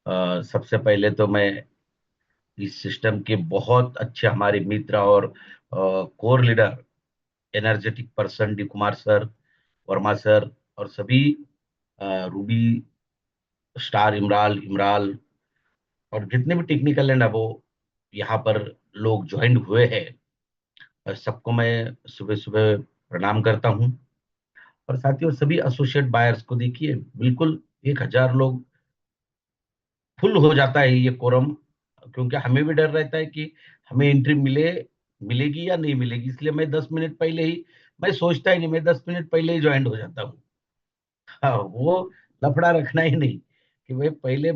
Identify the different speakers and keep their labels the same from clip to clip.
Speaker 1: सबसे पहले तो मैं इस सिस्टम के बहुत अच्छे हमारे मित्र और core leader energetic person D Kumar sir, Verma sir और सभी रूबी स्टार इमराल इमराल और जितने भी टेक्निकल एंड वो यहाँ पर लोग ज्वाइन हुए हैं, सबको मैं सुबह सुबह प्रणाम करता हूँ। और साथियों, सभी एसोसिएट बायर्स को देखिए, बिल्कुल 1,000 लोग फुल हो जाता है ये कोरम, क्योंकि हमें भी डर रहता है कि हमें एंट्री मिलेगी या नहीं मिलेगी, इसलिए मैं 10 मिनट पहले ही, मैं सोचता ही नहीं, मैं 10 मिनट पहले ही ज्वाइन हो जाता हूँ। हाँ, वो लफड़ा रखना ही नहीं कि भाई पहले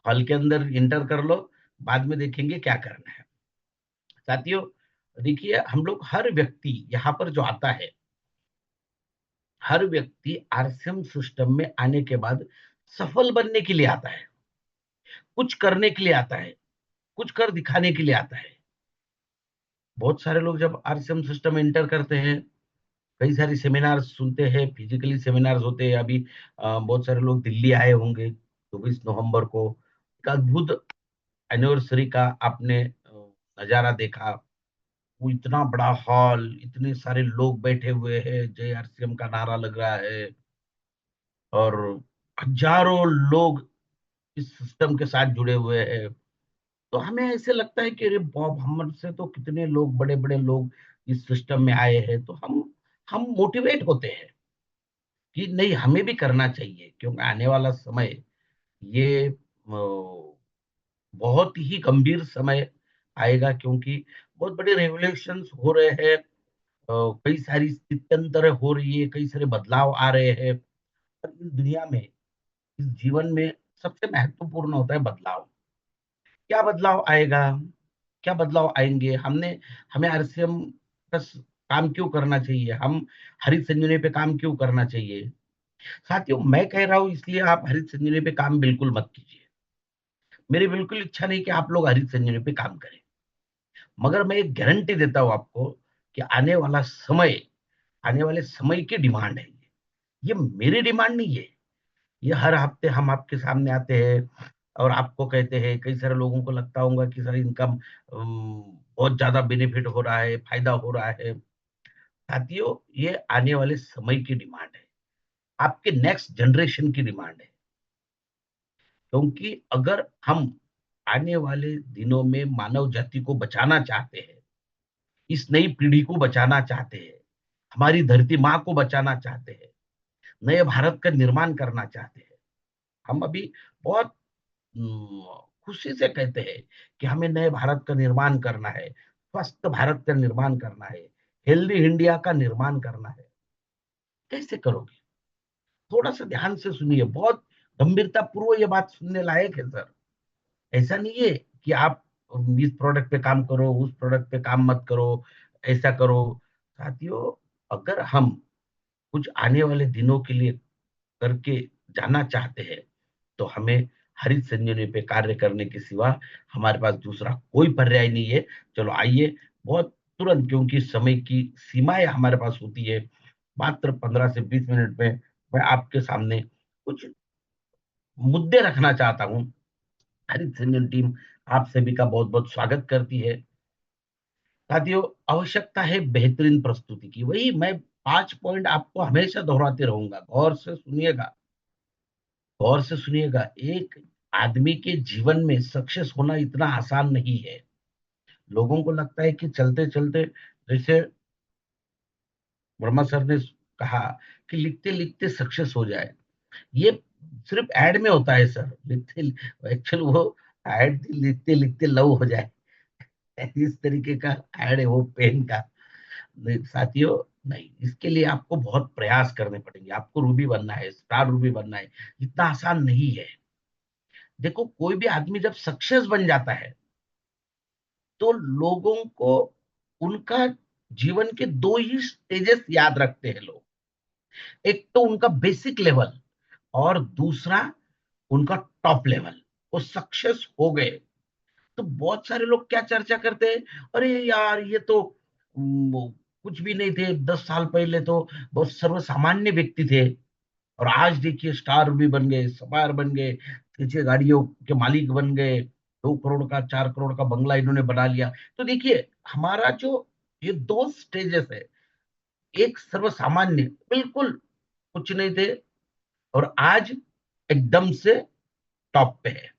Speaker 1: हॉल के अंदर इंटर कर लो, बाद में देखेंगे क्या करना है। साथियों, देखिए, हम लोग हर व्यक्ति यहाँ पर जो आता है, हर व्यक्ति आरसीएम सिस्टम में आने के बाद सफल बनने के लिए आता है, कुछ करने के लिए आता है, कुछ कर दिखाने के लिए आता है। बहुत सारे लोग जब आरसीएम सिस्टम में एंटर करते हैं, कई सारी सेमिनार्स सुनते हैं, फिजिकली सेमिनार्स होते हैं। अभी बहुत सारे लोग दिल्ली आए होंगे 24 नवंबर को, एक अद्भुत एनिवर्सरी का आपने नजारा देखा। वो इतना बड़ा हॉल, इतने सारे लोग बैठे हुए हैं, जय आरसीएम का नारा लग रहा है और हजारों लोग इस सिस्टम के साथ जुड़े हुए हैं। तो हमें ऐसे लगता है कि अरे बाप, हमसे तो कितने लोग, बड़े बड़े लोग इस सिस्टम में आए हैं, तो हम मोटिवेट होते हैं कि नहीं, हमें भी करना चाहिए, क्योंकि आने वाला समय ये बहुत ही गंभीर समय आएगा, क्योंकि बहुत बड़े रेवोल्यूशंस हो रहे हैं। कई सारी स्थित्यंतर हो रही है, कई सारे बदलाव आ रहे हैं। और इस दुनिया में, इस जीवन में सबसे महत्वपूर्ण होता है बदलाव। क्या बदलाव आएगा? क्या बदलाव आएँगे? हमें आरसीएम का काम क्यों करना चाहिए? हम हरित संजीवनी पे काम क्यों करना चाहिए? साथियों, मैं कह रहा हूँ इसलिए आप हरित संजीवनी पे काम बिल्कुल मत कीजिए। मेरी बिल्कुल इच्छा नहीं कि आप लोग हरित संजीवनी पे काम करें। मगर मैं एक गारंटी देता हूँ आपको कि आने वाले समय की डिमांड है ये। ये मेरी डिमांड नहीं है। ये हर हफ्ते हम आपके सामने आते हैं और आपको कहते हैं, कई सारे लोगों को लगता होगा कि सर इनकम बहुत ज़्यादा बेनिफिट हो रहा है, फ़ायदा हो रहा है। साथियों, ये आने वाले समय की डिमांड है, आपके नेक्स्ट जनरेशन की डिमांड है। क्योंकि अगर हम आने वाले दिनों में मानव जाति को बचाना चाहते हैं, इस नई पीढ़ी को बचाना चाहते हैं, हमारी धरती माँ को बचाना चाहते हैं, नए भारत का निर्माण करना चाहते हैं, हम अभी बहुत खुशी से कहते हैं कि हमें नए भारत का निर्माण करना है, स्वस्थ भारत का निर्माण करना है, हेल्दी इंडिया का निर्माण करना है। कैसे करोगे? थोड़ा-सा ध्यान से सुनिए, बहुत गंभीरतापूर्वक ये बात सुनने लायक है सर। ऐसा नहीं है कि आप इस प्रोडक्ट पे काम करो, उस प्रोडक्ट पे काम मत करो, ऐसा करो। साथियों, अगर हम कुछ आने वाले दिनों के लिए करके जाना चाहते हैं, तो हमें हरित संजीवनी पे कार्य करने के सिवा हमारे पास दूसरा कोई पर्याय नहीं है। चलो आइए, बहुत तुरंत, क्योंकि समय की सीमाएँ हमारे पास होती है, मात्र 15 से 20 मिनट में मैं आपके सामने कुछ मुद्दे रखना चाहता हूँ। हरित संजीवनी टीम आप सभी का बहुत-बहुत स्वागत करती है। साथियों, आवश्यकता है बेहतरीन प्रस्तुति की। वही मैं 5 पॉइंट आपको हमेशा दोहराते रहूँगा। गौर से सुनिएगा। एक आदमी के जीवन में सक्सेस होना इतना आसान नहीं है। लोगों को लगता है कि चलते-चलते, जैसे वर्मा सर ने कहा कि लिखते-लिखते सक्सेस हो जाए। ये सिर्फ़ ऐड में होता है सर। लिखते एक्चुअल वो ऐड लिखते-लिखते लव हो जाए। इस तरीके का ऐड है वो पेन का। नहीं साथियों, नहीं, इसके लिए आपको बहुत प्रयास करने पड़ेंगे। आपको रूबी बनना है, स्टार रूबी बनना है, इतना आसान नहीं है। देखो, कोई भी आदमी जब सक्सेस बन जाता है, तो लोगों को उनका जीवन के 2 ही स्टेजेस याद रखते हैं लोग। एक तो उनका बेसिक लेवल और दूसरा उनका टॉप लेवल। वो सक्सेस हो गए, तो बहुत सारे लोग क्या चर्चा करते हैं, अरे यार ये तो वो कुछ भी नहीं थे, 10 साल पहले तो बहुत सर्वसामान्य व्यक्ति थे और आज देखिए स्टार भी बन गए, स्टार बन गए, छह गाड़ियों के मालिक बन गए, 2 करोड़ का 4 करोड़ का बंगला इन्होंने बना लिया। तो देखिए हमारा जो ये दो स्टेजेस है, एक सर्वसामान्य बिल्कुल कुछ नहीं थे और आज एकदम से टॉप पे है।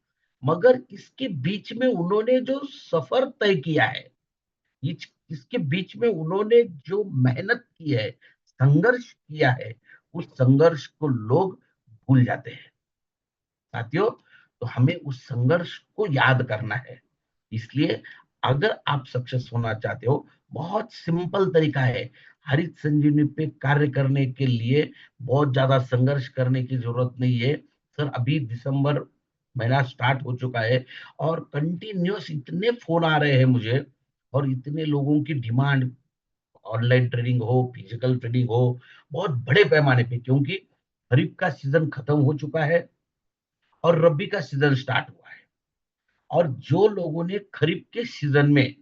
Speaker 1: मगर इसके बीच में उन्होंने जो सफर तय किया है, इसके बीच में उन्होंने जो मेहनत की है, संघर्ष किया है, उस संघर्ष को लोग भूल जाते हैं। साथियों, तो हमें उस संघर्ष को याद करना है। इसलिए अगर आप सक्सेस होना चाहते हो, बहुत सिंपल तरीका है। हरित संजीवनी पे कार्य करने के लिए बहुत ज्यादा संघर्ष करने की जरूरत नहीं है। सर अभी दिसंबर महीना स्टार्ट हो चुका है और कंटिन्यूअस इतने फोन आ रहे हैं मुझे और इतने लोगों की डिमांड, ऑनलाइन ट्रेडिंग हो, फिजिकल ट्रेडिंग हो, बहुत बड़े पैमाने पे, क्योंकि खरीफ का सीजन खत्म हो चुका है और रबी का सीजन स्टार्ट हुआ है। और जो लोगों ने खरीफ के सीजन में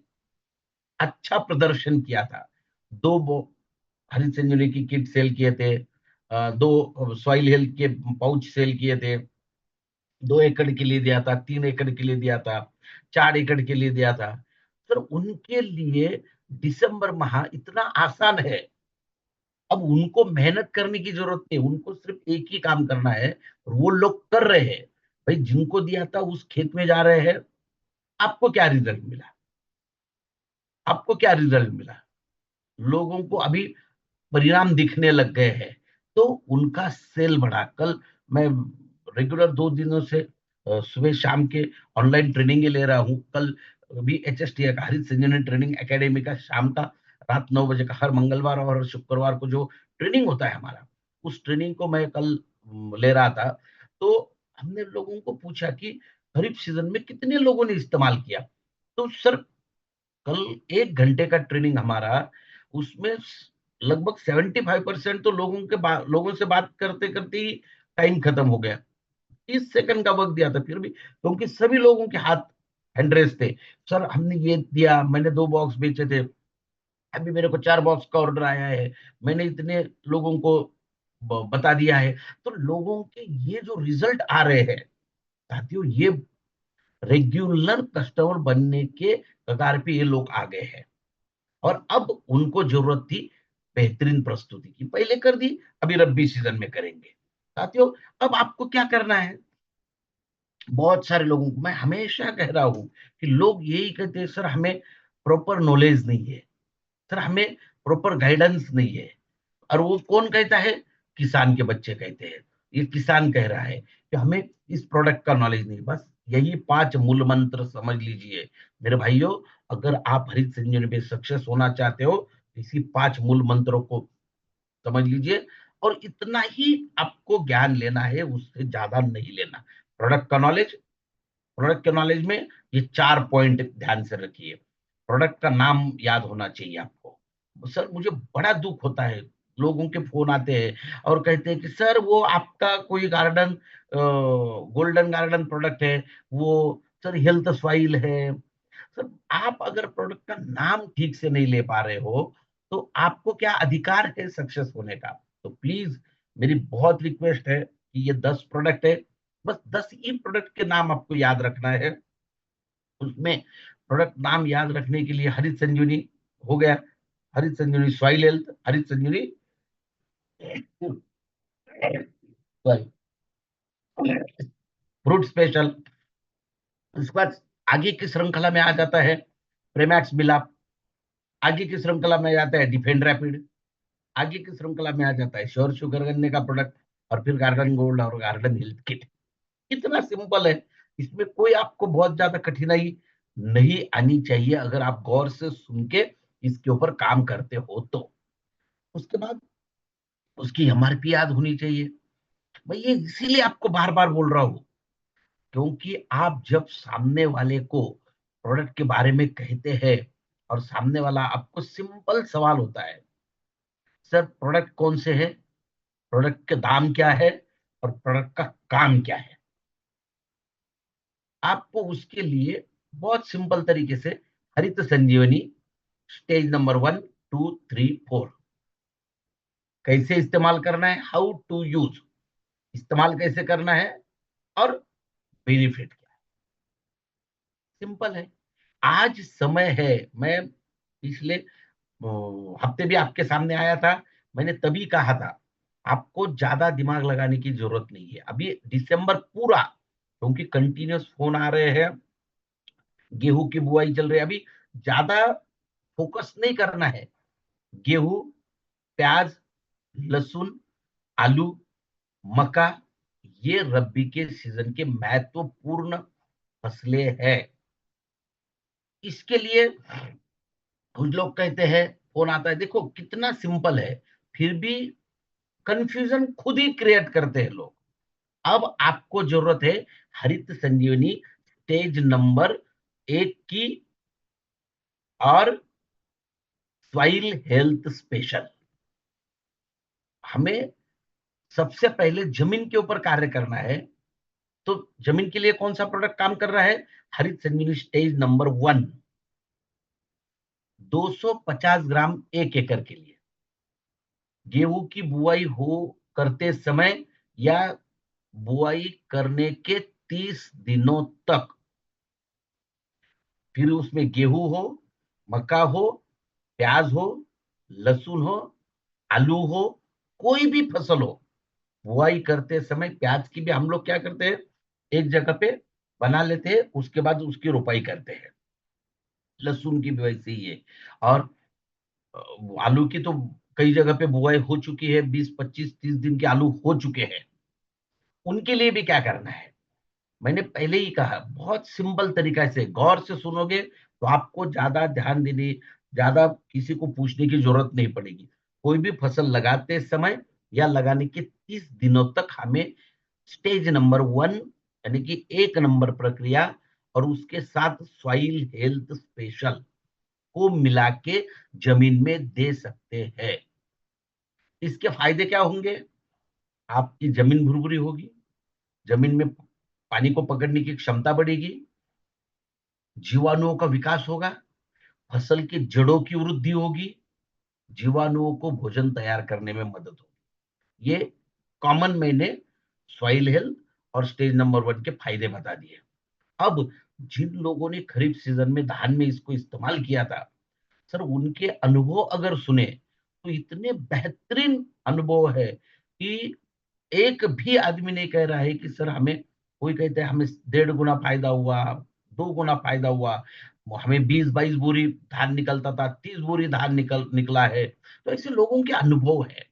Speaker 1: अच्छा प्रदर्शन किया था, दो हरित संजीवनी की किट सेल किए थे, दो सॉइल हेल्थ के पाउच सेल किए थे, 2 एकड़ के लिए दिया था, 3 एकड़ के लिए दिया था, 4 एकड़ के लिए दिया था। सर उनके लिए दिसंबर माह इतना आसान है। अब उनको मेहनत करने की जरूरत नहीं, उनको सिर्फ एक ही काम करना है और वो लोग कर रहे हैं। भाई जिनको दिया था उस खेत में जा रहे हैं। आपको क्या रिजल्ट मिला? आपको क्या रिजल्ट मिला? लोगों को अभी परिणाम दिखने लग गए हैं, तो उनका सेल बढ़ा। कल मैं रेगुलर 2 दिनों से सुबह शाम के ऑनलाइन ट्रेनिंग ले रहा हूँ। कल भी HST का हरित संजीवनी ट्रेनिंग एकेडमी का शाम का रात 9 बजे का हर मंगलवार और शुक्रवार को जो ट्रेनिंग होता है हमारा, उस ट्रेनिंग को मैं कल ले रहा था। तो हमने लोगों को पूछा कि खरीफ सीजन में कितने लोगों ने इस्तेमाल किया। तो सर कल 1 घंटे का ट्रेनिंग हमारा, उसमें लगभग 75% तो लोगों से बात करते करते ही टाइम खत्म हो गया। 30 सेकंड का वक्त दिया था फिर भी, क्योंकि सभी लोगों के हाथ हैंड रेस थे। सर हमने ये दिया, मैंने 2 बॉक्स बेचे थे, अभी मेरे को 4 बॉक्स का ऑर्डर आया है, मैंने इतने लोगों को बता दिया है। तो लोगों के ये जो रिजल्ट आ रहे हैं साथियों, ये रेगुलर कस्टमर बनने के कगार पे ये लोग आ गए हैं। और अब उनको जरूरत थी बेहतरीन प्रस्तुति की, पहले कर दी, अभी रब्बी सीजन में करेंगे। साथियों, अब आपको क्या करना है? बहुत सारे लोगों को मैं हमेशा कह रहा हूं कि लोग यही कहते हैं, सर हमें प्रॉपर नॉलेज नहीं है, सर हमें प्रॉपर गाइडेंस नहीं है। और वो कौन कहता है? किसान के बच्चे कहते हैं। ये किसान कह रहा है कि हमें इस प्रोडक्ट का नॉलेज नहीं। बस यही 5 मूल मंत्र समझ लीजिए मेरे भाइयों। अगर आप हरित संजीवनी पे सक्सेस होना चाहते हो, इसी 5 मूल मंत्रों को समझ लीजिए और इतना ही आपको ज्ञान लेना है, उससे ज्यादा नहीं लेना। प्रोडक्ट का नॉलेज, प्रोडक्ट के नॉलेज में ये 4 पॉइंट ध्यान से रखिए। प्रोडक्ट का नाम याद होना चाहिए आपको। सर मुझे बड़ा दुख होता है, लोगों के फोन आते हैं और कहते हैं कि सर वो आपका कोई गार्डन, गोल्डन गार्डन प्रोडक्ट है, वो सर हेल्थ सॉइल है। सर आप अगर प्रोडक्ट का नाम ठीक से नहीं ले पा रहे हो, तो आपको क्या अधिकार है सक्सेस होने का? तो प्लीज मेरी बहुत रिक्वेस्ट है कि ये 10 प्रोडक्ट है, बस 10 ही प्रोडक्ट के नाम आपको याद रखना है। उसमें प्रोडक्ट नाम याद रखने के लिए हरित संजीवनी हो गया, हरित संजीवनी सॉइल हेल्थ, हरित संजीवनी फ्रूट स्पेशल। उसके बाद आगे की श्रृंखला में आ जाता है प्रेमैक्स मिलाप, आगे की श्रृंखला में आ जाता है डिफेंड रैपिड, आगे की श्रृंखला में आ जाता है श्योर शुगर गन्ने का प्रोडक्ट, और फिर गार्डन गोल्ड और गार्डन हेल्थ किट। इतना सिंपल है, इसमें कोई आपको बहुत ज्यादा कठिनाई नहीं आनी चाहिए अगर आप गौर से सुन के इसके ऊपर काम करते हो तो। उसके बाद उसकी MRP याद होनी चाहिए। मैं ये इसीलिए आपको बार बार बोल रहा हूं, क्योंकि आप जब सामने वाले को प्रोडक्ट के बारे में कहते हैं और सामने वाला आपको सिंपल सवाल होता है, सर प्रोडक्ट कौन से है, प्रोडक्ट का दाम क्या है और प्रोडक्ट का काम क्या है, आपको उसके लिए बहुत सिंपल तरीके से हरित संजीवनी स्टेज नंबर 1, 2, 3, 4 कैसे इस्तेमाल करना है, हाउ टू यूज, इस्तेमाल कैसे करना है, और बेनिफिट क्या है? सिंपल है। आज समय है, मैं पिछले हफ्ते भी आपके सामने आया था, मैंने तभी कहा था, आपको ज़्यादा दिमाग लगाने की ज़रूरत नहीं है। अभी दिसंबर पूरा, क्योंकि कंटीन्यूअस फ़ोन आ रहे हैं, गेहूँ की बुआई चल रही है, अभी ज़्यादा फ़ोकस नहीं करना है। गेहूँ, प्याज़, लहसुन, आलू, मक्का, ये रबी के सीज़न के महत्वपूर्ण फसलें हैं। इसके लिए कुछ लोग कहते हैं, फ़ोन आता है, देखो कितना सिंपल है, फिर भी कन्फ्यूज़न खुद ही क्रिएट करते हैं लोग। अब आपको ज़रूरत है हरित संजीवनी स्टेज नंबर 1 की और सॉइल हेल्थ स्पेशल। हमें सबसे पहले ज़मीन के ऊपर कार्य करना है, तो ज़मीन के लिए कौन-सा प्रोडक्ट काम कर रहा है? हरित संजीवनी स्टेज नंबर 1, 250 ग्राम 1 एकड़ के लिए। गेहूँ की बुआई हो करते समय या बुआई करने के 30 दिनों तक, फिर उसमें गेहूँ हो, मक्का हो, प्याज हो, लहसुन हो, आलू हो, कोई भी फसल हो, बुआई करते समय प्याज की भी हम लोग क्या करते हैं, एक जगह पे बना लेते हैं, उसके बाद उसकी रोपाई करते हैं। लहसुन की भी वैसे ही है। और आलू की तो कई जगह पे बुआई हो चुकी है, 20, 25, 30 दिन के आलू हो चुके हैं। उनके लिए भी क्या करना है? मैंने पहले ही कहा, बहुत सिंपल तरीका से गौर से सुनोगे तो आपको ज़्यादा ध्यान देने, ज़्यादा किसी को पूछने की ज़रूरत नहीं पड़ेगी। कोई भी फसल लगाते समय या लगाने के 30 दिनों तक हमें स्टेज नंबर 1 यानी कि 1 नंबर प्रक्रिया और उसके साथ सॉइल हेल्थ स्पेशल को मिला के ज़मीन में दे सकते हैं। इसके फ़ायदे क्या होंगे? आपकी ज़मीन भुरभुरी होगी, ज़मीन में पानी को पकड़ने की क्षमता बढ़ेगी, जीवाणुओं का विकास होगा, फसल की जड़ों की वृद्धि होगी, जीवाणुओं को भोजन तैयार करने में मदद होगी। ये कॉमन मैंने सॉइल हेल्थ और स्टेज नंबर 1 के फायदे बता दिए। अब जिन लोगों ने खरीफ सीजन में धान में इसको इस्तेमाल किया था, सर उनके अनुभव अगर सुने तो इतने बेहतरीन अनुभव है कि एक भी आदमी नहीं कह रहा है कि सर हमें, कोई कहते हैं हमें 1.5 गुना फायदा हुआ, 2 गुना फायदा हुआ, हमें 20-22 बोरी धान निकलता था, 30 बोरी धान निकला है। तो ऐसे लोगों के अनुभव है।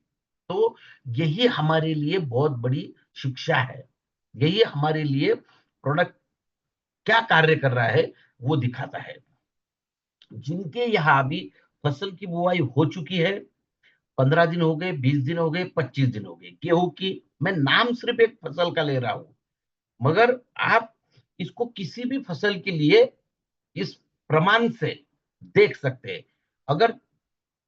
Speaker 1: तो यही हमारे लिए बहुत बड़ी शिक्षा है। यही हमारे लिए प्रोडक्ट क्या कार्य कर रहा है, वो दिखाता है। जिनके यहाँ अभी फसल की बुआई हो चुकी है, 15 दिन हो गए, 20 दिन हो गए, 25 दिन हो गए, गेहूँ की, मैं नाम सिर्फ एक फसल का ले रहा हूँ, मगर आप इसको किसी भी फसल के लिए इस प्रमाण से देख सकते हैं। अगर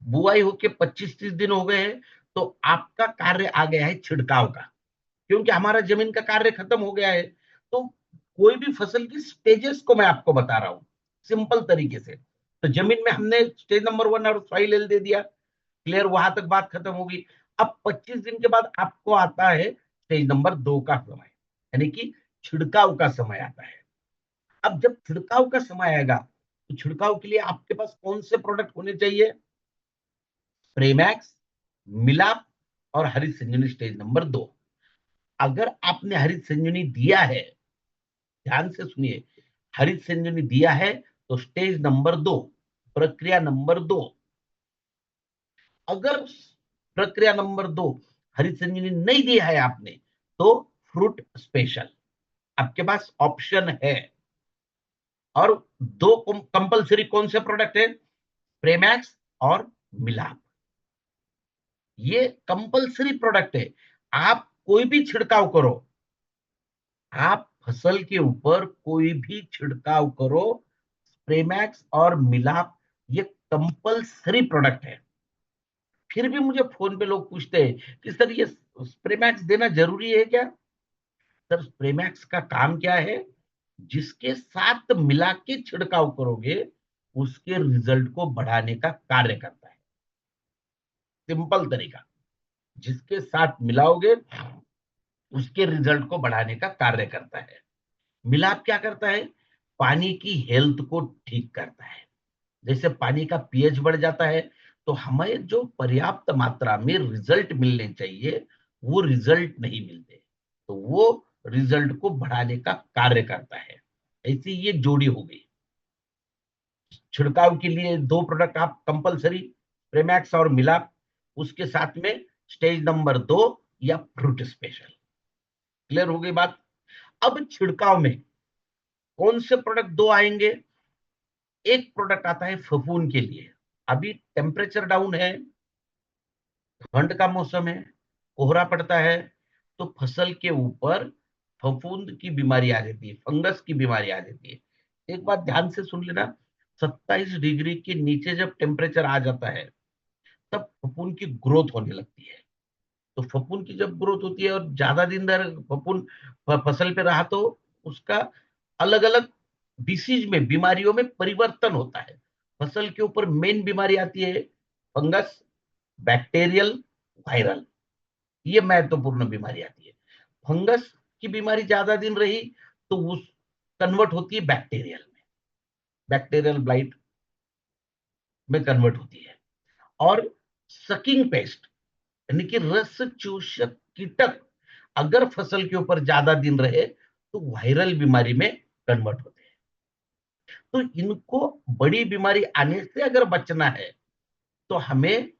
Speaker 1: बुआई होके 25-30 दिन हो गए हैं, तो आपका कार्य आ गया है छिड़काव का, क्योंकि हमारा जमीन का कार्य खत्म हो गया है। तो कोई भी फसल की स्टेजेस को मैं आपको बता रहा हूँ, सिंपल तरीके से। तो जमीन में हमने स्टेज नंबर 1 और सॉइल हेल्थ दे दिया, क्लियर, वहां तक बात खत्म होगी। अब 25 दिन के बाद आपको आता है स्टेज नंबर 2 का समय, यानी कि छिड़काव का समय आता है। अब जब छिड़काव का समय आएगा, तो छिड़काव के लिए आपके पास कौन से प्रोडक्ट होने चाहिए? प्रेमैक्स, मिलाप और हरित संजीवनी स्टेज नंबर 2। अगर आपने हरित संजीवनी दिया है, ध्यान से सुनिए, हरित संजीवनी दिया है तो स्टेज नंबर 2, प्रक्रिया नंबर 2। अगर प्रक्रिया नंबर 2 हरित संजीवनी नहीं दिया है आपने, तो फ्रूट स्पेशल आपके पास ऑप्शन है। और दो कंपलसरी कौन से प्रोडक्ट है? प्रेमैक्स और मिलाप, ये कंपलसरी प्रोडक्ट है। आप कोई भी छिड़काव करो, आप फसल के ऊपर कोई भी छिड़काव करो, प्रेमैक्स और मिलाप ये कंपलसरी प्रोडक्ट है। फिर भी मुझे फ़ोन पे लोग पूछते हैं कि सर ये प्रेमैक्स देना ज़रूरी है क्या? सर प्रेमैक्स का काम क्या है? जिसके साथ मिला के छिड़काव करोगे, उसके रिज़ल्ट को बढ़ाने का कार्य करता है। सिंपल तरीका, जिसके साथ मिलाओगे, उसके रिज़ल्ट को बढ़ाने का कार्य करता है। मिलाप क्या करता है? पानी की हेल्थ को ठीक करता है। जैसे पानी का पीएच बढ़ जाता है, तो हमें जो पर्याप्त मात्रा में रिजल्ट मिलने चाहिए, वो रिजल्ट नहीं मिलते। तो वो रिजल्ट को बढ़ाने का कार्य करता है। ऐसी ये जोड़ी हो गई। छिड़काव के लिए 2 प्रोडक्ट आप कंपल्सरी, प्रेमैक्स और मिलाप, उसके साथ में स्टेज नंबर 2 या फ्रूट स्पेशल। क्लियर हो गई बात? अब छिड़काव में कौन से प्रोडक्ट 2 आएंगे? एक प्रोडक्ट आता है फफूंद के लिए। अभी टेम्परेचर डाउन है, ठंड का मौसम है, कोहरा पड़ता है, तो फसल के ऊपर फफूंद की बीमारी आ जाती है, फंगस की बीमारी आ जाती है। एक बात ध्यान से सुन लेना, 27 डिग्री के नीचे जब टेम्परेचर आ जाता है, तब फफूंद की ग्रोथ होने लगती है। तो फफूंद की जब ग्रोथ होती है और ज्यादा दिन तक फफूंद फसल पे रहा, तो उसका अलग अलग डिसीज में, बीमारियों में परिवर्तन होता है। फसल के ऊपर मेन बीमारी आती है फंगस, बैक्टीरियल, वायरल। ये महत्वपूर्ण बीमारी आती है। फंगस की बीमारी ज्यादा दिन रही, तो उस कन्वर्ट होती है बैक्टीरियल में, बैक्टीरियल ब्लाइट में कन्वर्ट होती है। और सकिंग पेस्ट, यानी कि रस चूषक कीटक, अगर फसल के ऊपर ज्यादा दिन रहे, तो वायरल बीमारी में कन्वर्ट होते हैं। तो इनको, बड़ी बीमारी आने से अगर बचना है, तो हमें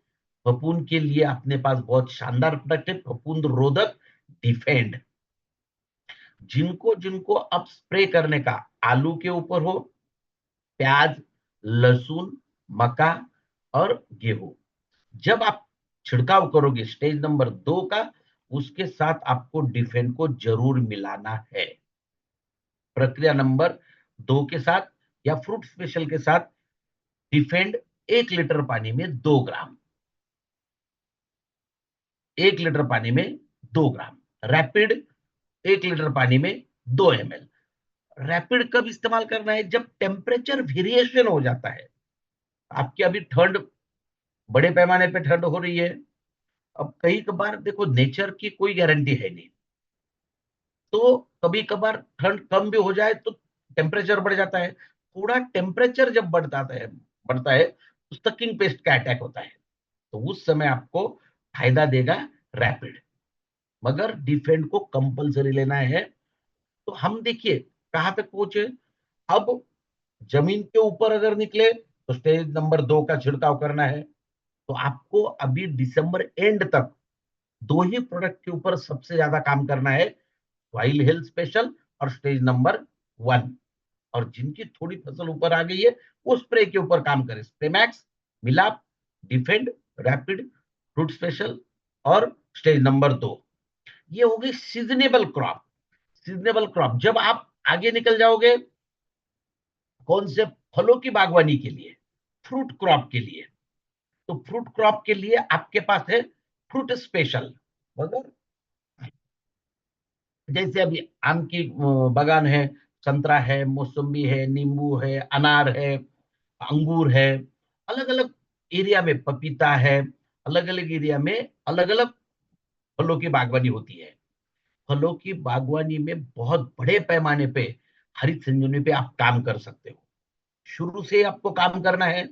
Speaker 1: फफूंद के लिए अपने पास बहुत शानदार प्रोडक्ट है, फफूंद रोधक डिफेंड। जिनको जिनको अब स्प्रे करने का, आलू के ऊपर हो, प्याज, लहसुन, मक्का और गेहूं, जब आप छिड़काव करोगे स्टेज नंबर 2 का, उसके साथ आपको डिफेंड को जरूर मिलाना है। प्रक्रिया नंबर 2 के साथ या फ्रूट स्पेशल के साथ डिफेंड 1 लीटर पानी में 2 ग्राम, 1 लीटर पानी में 2 ग्राम। रैपिड 1 लीटर पानी में 2 ml। रैपिड कब इस्तेमाल करना है? जब टेम्परेचर वेरिएशन हो जाता है। आपकी अभी ठंड, बड़े पैमाने पे ठंड हो रही है। अब कई कबार देखो, नेचर की कोई गारंटी है नहीं, तो कभी कभार ठंड कम भी हो जाए, तो टेम्परेचर बढ़ जाता है। थोड़ा टेम्परेचर जब बढ़ता है तो स्टकिंग पेस्ट का अटैक होता है। तो उस समय आपको फायदा देगा रैपिड, मगर डिफेंड को कंपलसरी लेना है। तो हम देखिए कहां तक पहुंचे। अब जमीन के ऊपर अगर निकले, तो स्टेज नंबर 2 का छिड़काव करना है। तो आपको अभी दिसंबर एंड तक 2 ही प्रोडक्ट के ऊपर सबसे ज्यादा काम करना है, सॉइल हेल्थ स्पेशल और स्टेज नंबर 1। और जिनकी थोड़ी फसल ऊपर आ गई है, वो स्प्रे के ऊपर काम करे, स्प्रेमैक्स, मिलाप, डिफेंड, रैपिड, फ्रूट स्पेशल और स्टेज नंबर 2। ये हो गई सीजनेबल क्रॉप। सीजनेबल क्रॉप जब आप आगे निकल जाओगे, कौन से फलों की बागवानी के लिए, फ्रूट क्रॉप के लिए, तो फ्रूट क्रॉप के लिए आपके पास है फ्रूट स्पेशल। मगर जैसे अभी आम की बागान है, संतरा है, मौसम्बी है, नींबू है, अनार है, अंगूर है, अलग अलग एरिया में पपीता है, अलग अलग एरिया में अलग अलग फलों की बागवानी होती है। फलों की बागवानी में बहुत बड़े पैमाने पे हरित संजीवनी पे आप काम कर सकते हो। शुरू से आपको काम करना है।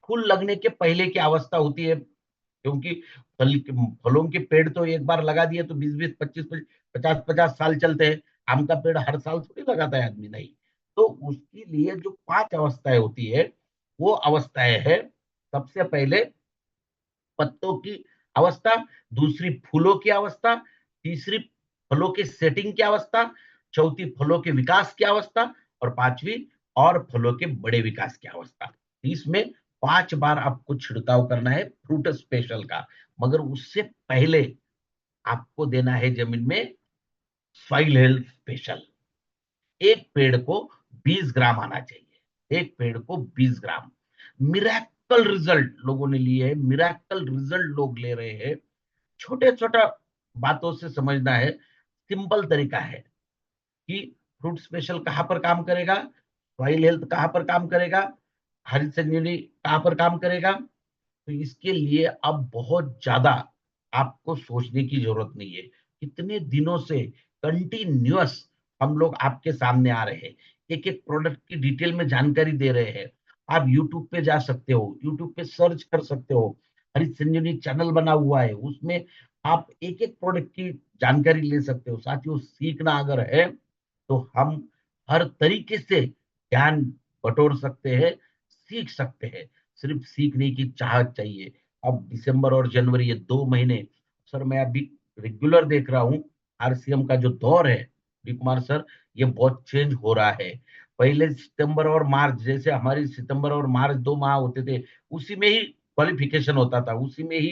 Speaker 1: फूल लगने के पहले की अवस्था होती है, क्योंकि फलों के पेड़ तो एक बार लगा दिए तो 20-20, 25-25, 50-50 साल चलते हैं। आम का पेड़ हर साल थोड़ी लगाता है आदमी, नहीं। तो उसके लिए जो 5 अवस्थाएं होती है, वो अवस्थाएं है, सबसे पहले पत्तों की अवस्था, दूसरी फूलों की अवस्था, तीसरी फलों के सेटिंग की अवस्था, चौथी फलों के विकास की अवस्था, और पांचवी और फलों के बड़े विकास की अवस्था। इसमें 5 बार आपको छिड़काव करना है फ्रूट स्पेशल का। मगर उससे पहले आपको देना है जमीन में सॉइल हेल्थ स्पेशल। एक पेड़ को 20 ग्राम आना चाहिए, एक पेड़ को 20 ग्राम। मिराकल रिजल्ट लोगों ने लिए है, मिराकल रिजल्ट लोग ले रहे हैं। छोटे छोटा बातों से समझना है, सिंपल तरीका है कि फ्रूट स्पेशल कहां पर काम करेगा, सॉइल हेल्थ कहां पर काम करेगा, हरित संजीवनी कहां पर काम करेगा। तो इसके लिए अब बहुत ज्यादा आपको सोचने की जरूरत नहीं है। कितने दिनों से कंटिन्यूअस हम लोग आपके सामने आ रहे हैं। एक-एक प्रोडक्ट की डिटेल में जानकारी दे रहे हैं। आप यूट्यूब पे जा सकते हो, यूट्यूब पे सर्च कर सकते हो। हरित संजीवनी चैनल बना हुआ है, उसमें आप एक-एक प्रोडक्ट की जानकारी ले सकते हो। साथियों, सीखना अगर है, तो हम हर तरीके से ज्ञान बटोर सकते हैं, सीख सकते हैं। सिर्फ सीखने की चाहत चाहिए। अब दिसंबर और जनवरी ये 2 महीने सर मैं अभी रेगुलर देख रहा हूँ, आरसीएम का जो दौर है, वी कुमार सर, ये बहुत चेंज हो रहा है। पहले सितंबर और मार्च जैसे हमारी सितंबर और मार्च 2 माह होते थे, उसी में ही क्वालिफिकेशन होता था, उसी में ही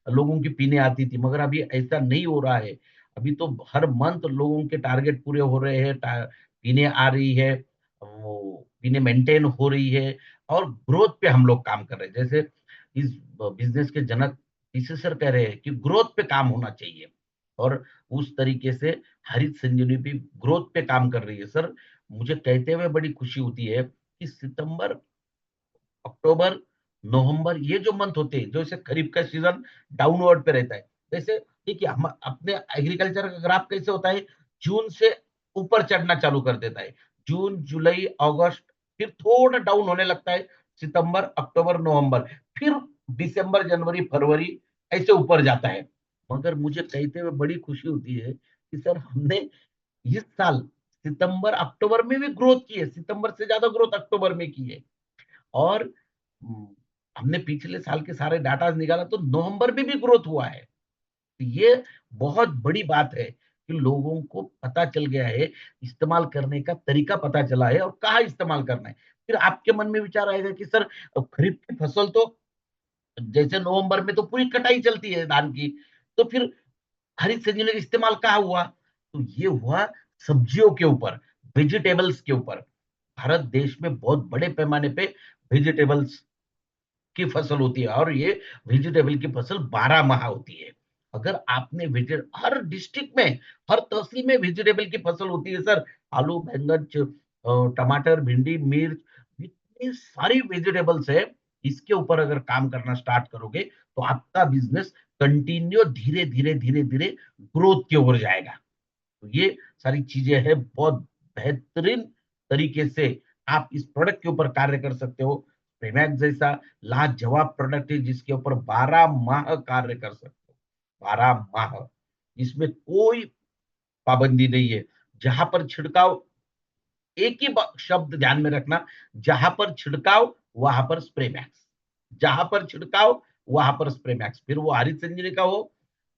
Speaker 1: लोगों की पीने आती थी, मगर अभी ऐसा नहीं हो रहा है। अभी तो हर मंथ लोगों के टारगेट पूरे हो रहे हैं, पीने आ रही है, वो पीने मेंटेन हो रही है और ग्रोथ पे हम लोग काम कर रहे हैं। जैसे इस बिज़नेस के जनक पीसी सर कह रहे हैं कि ग्रोथ पे काम होना चाहिए और उस तरीके से हरित संजीवनी भी ग्रोथ पे काम कर रही है। सर, मुझे कहते हुए बड़ी खुशी होती है कि सितंबर, अक्टूबर, नवंबर ये जो मंथ होते हैं, जैसे खरीफ का सीज़न डाउनवर्ड पे रहता है। जैसे देखिए हम अपने एग्रीकल्चर का ग्राफ कैसे होता है, जून से ऊपर चढ़ना चालू कर देता है। जून, जुलाई, अगस्त फिर थोड़ा डाउन होने लगता है, सितंबर, अक्टूबर, नवंबर, फिर दिसंबर, जनवरी, फरवरी ऐसे ऊपर जाता है। मगर मुझे कहते हुए बड़ी खुशी होती है कि सर हमने इस साल सितंबर, अक्टूबर में भी ग्रोथ की है, सितंबर से ज़्यादा ग्रोथ अक्टूबर में की है। और उम, हमने पिछले साल के सारे डाटाज़ निकाला तो नवंबर में भी ग्रोथ हुआ है। तो ये बहुत बड़ी बात है कि लोगों को पता चल गया है, इस्तेमाल करने का तरीका पता चला है और कहाँ इस्तेमाल करना है। फिर आपके मन में विचार आएगा कि सर खरीफ की फसल तो जैसे नवंबर में तो पूरी कटाई चलती है धान की, तो फिर हरित संजीवनी का इस्तेमाल कहाँ हुआ? तो ये हुआ सब्जियों के ऊपर, वेजिटेबल्स के ऊपर। भारत देश में बहुत बड़े पैमाने पे वेजिटेबल्स की फसल होती है और ये वेजिटेबल की फसल 12 माह होती है। अगर आपने वेजि हर डिस्ट्रिक्ट में, हर तहसील में वेजिटेबल की फसल होती है सर। आलू, बैंगन, टमाटर, भिंडी, मिर्च, इतनी सारी वेजिटेबल्स है। इसके ऊपर अगर काम करना स्टार्ट करोगे, तो आपका बिज़नेस कंटिन्यू धीरे-धीरे, धीरे-धीरे ग्रोथ की ओर जाएगा। तो ये सारी चीज़ें हैं, बहुत बेहतरीन तरीके से आप इस प्रोडक्ट के ऊपर कार्य कर सकते हो। प्रीमैक्स जैसा लाजवाब प्रोडक्ट है जिसके ऊपर 12 माह कार्य कर सकते हो, 12 माह। इसमें कोई पाबंदी नहीं है। जहाँ पर छिड़काव एक ही शब्द ध्यान में रखना, जहां पर छिड़काव वहां पर स्प्रे मैक्स, जहां पर छिड़काव वहां पर स्प्रे मैक्स। फिर वो हरित संजीवनी का हो,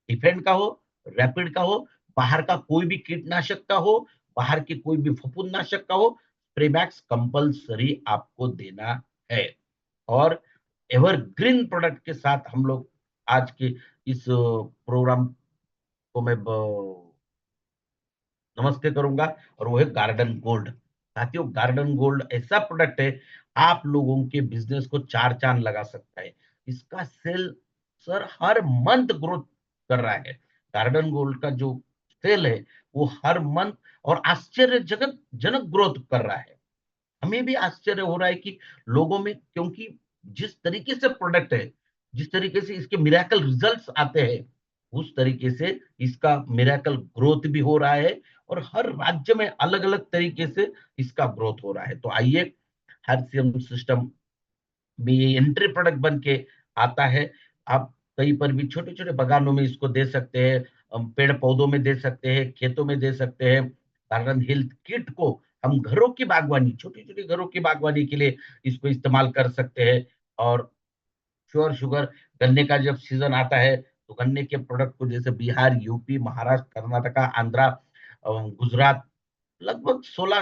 Speaker 1: डिफेंड का हो, रैपिड का हो, बाहर का कोई भी कीटनाशक का हो, बाहर की कोई भी फफूंदनाशक का हो, स्प्रे मैक्स कंपल्सरी आपको देना है। और एवरग्रीन प्रोडक्ट के साथ हम लोग आज के इस प्रोग्राम को मैं नमस्ते करूँगा और वो है गार्डन गोल्ड। साथियों, गार्डन गोल्ड ऐसा प्रोडक्ट है, आप लोगों के बिज़नेस को 4 चाँद लगा सकता है। इसका सेल सर हर मंथ ग्रोथ कर रहा है। गार्डन गोल्ड का जो सेल है, वो हर मंथ और आश्चर्यजनक जनक ग्रोथ कर रहा है। हमें भी आश्चर्य हो रहा है कि लोगों में, क्योंकि जिस तरीके से प्रोडक्ट है, जिस तरीके से इसके मिरेकल रिजल्ट्स आते हैं, उस तरीके से इसका मिरेकल ग्रोथ भी हो रहा है और हर राज्य में अलग-अलग तरीके से इसका ग्रोथ हो रहा है। तो आइए, हरसियम सिस्टम में ये एंट्री प्रोडक्ट बन के आता है। आप कहीं पर भी छोटे-छोटे बगानों में इसको दे सकते हैं, पेड़-पौधों में दे सकते हैं, खेतों में दे सकते हैं। गार्डन हेल्थ किट को हम घरों की बागवानी, छोटी-छोटी घरों की बागवानी के लिए इसको इस्तेमाल कर सकते हैं। और श्योर शुगर, गन्ने का जब सीज़न आता है, तो गन्ने के प्रोडक्ट को जैसे बिहार, यूपी, महाराष्ट्र, कर्नाटका, आंध्रा, गुजरात, लगभग 16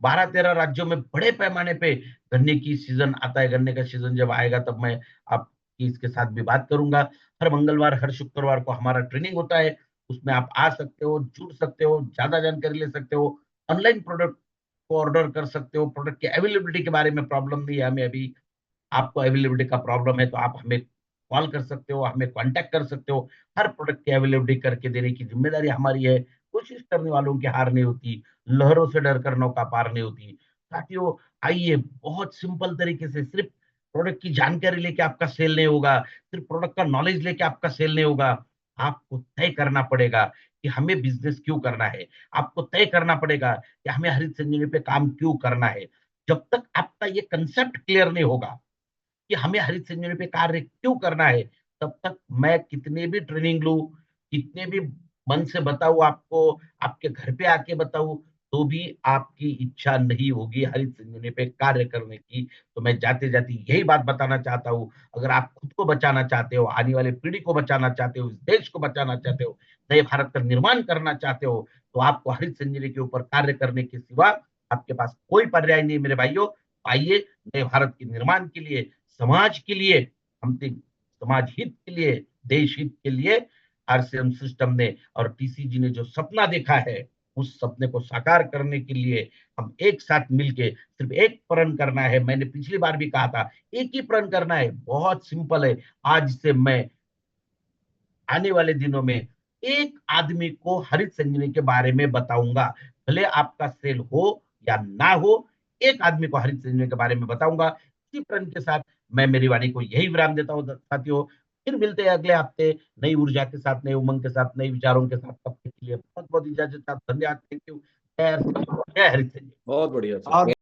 Speaker 1: 12-13 राज्यों में बड़े पैमाने पे गन्ने की सीज़न आता है। गन्ने का सीज़न जब आएगा तब मैं आपकी इसके साथ भी बात करूँगा। हर मंगलवार, हर शुक्रवार को हमारा ट्रेनिंग होता है। उसमें आप आ सकते हो, जुड़ सकते हो, ज़्यादा जानकारी ले सकते हो। ऑनलाइन प्रोडक्ट को ऑर्डर कर सकते हो। प्रोडक्ट की अवेलेबिलिटी के बारे में प्रॉब्लम नहीं है हमें अभी। आपको अवेलेबिलिटी का प्रॉब्लम है तो आप हमें कॉल कर सकते हो, हमें कॉन्टैक्ट कर सकते हो। हर प्रोडक्ट की अवेलेबिलिटी करके देने की ज़िम्मेदारी हमारी है। कोशिश करने वालों की हार नहीं होती, लहरों से डरकर नौका पार नहीं होती। साथियों, आइए, बहुत सिंपल तरीके से सिर्फ़ प्रोडक्ट की जानकारी लेके आपका सेल नहीं होगा, सिर्फ़ प्रोडक्ट का नॉलेज लेके आपका सेल नहीं होगा। आपको तय करना पड़ेगा कि हमें बिज़नेस क्यों करना है। आपको तय करना पड़ेगा कि हमें हरित संजीवनी पे काम क्यों करना है। जब तक आपका ये कांसेप्ट क्लियर नहीं होगा कि हमें हरित संजीवनी पे कार्य क्यों करना है, तब तक मैं कितने भी ट्रेनिंग लूँ, कितने भी मन से बताऊँ आपको, आपके घर पे आके बताऊँ, तो भी आपकी इच्छा नहीं होगी हरित संजीवनी पे कार्य करने की। तो मैं जाते-जाते यही बात बताना चाहता हूँ, अगर आप खुद को बचाना चाहते हो, आने वाली पीढ़ी को बचाना चाहते हो, इस देश को बचाना चाहते हो, नए भारत का निर्माण करना चाहते हो, तो आपको हरित संजीवनी के ऊपर कार्य करने के सिवा आपके पास कोई पर्याय नहीं मेरे भाइयों। आइए, नए भारत के निर्माण के लिए, समाज के लिए, हम ते समाज हित के लिए, देश हित के लिए आरसीएम सिस्टम ने और टीसीजी ने जो सपना देखा है, उस सपने को साकार करने के लिए हम एक साथ मिलके सिर्फ एक प्रण करना है। मैंने पिछली बार भी कहा था, एक ही प्रण करना है, बहुत सिंपल है। आज से मैं आने वाले दिनों में एक आदमी को हरित संजीवनी के बारे में बताऊँगा। भले आपका सेल हो या ना हो, एक आदमी को हरित संजीवनी के बारे में बताऊँगा। इसी प्रण के साथ मैं मेरी वाणी को यही विराम देता हूँ द साथियों। फिर मिलते हैं अगले हफ्ते नई ऊर्जा के साथ, नए उमंग के साथ, नए विचारों के साथ। तब तक के लिए बहुत-बहुत इजाज़त चाहता हूँ। धन्यवाद, थैंक यू। जय हरि जय हरित संजीवनी।
Speaker 2: बहुत बढ़िया
Speaker 3: और
Speaker 2: सर।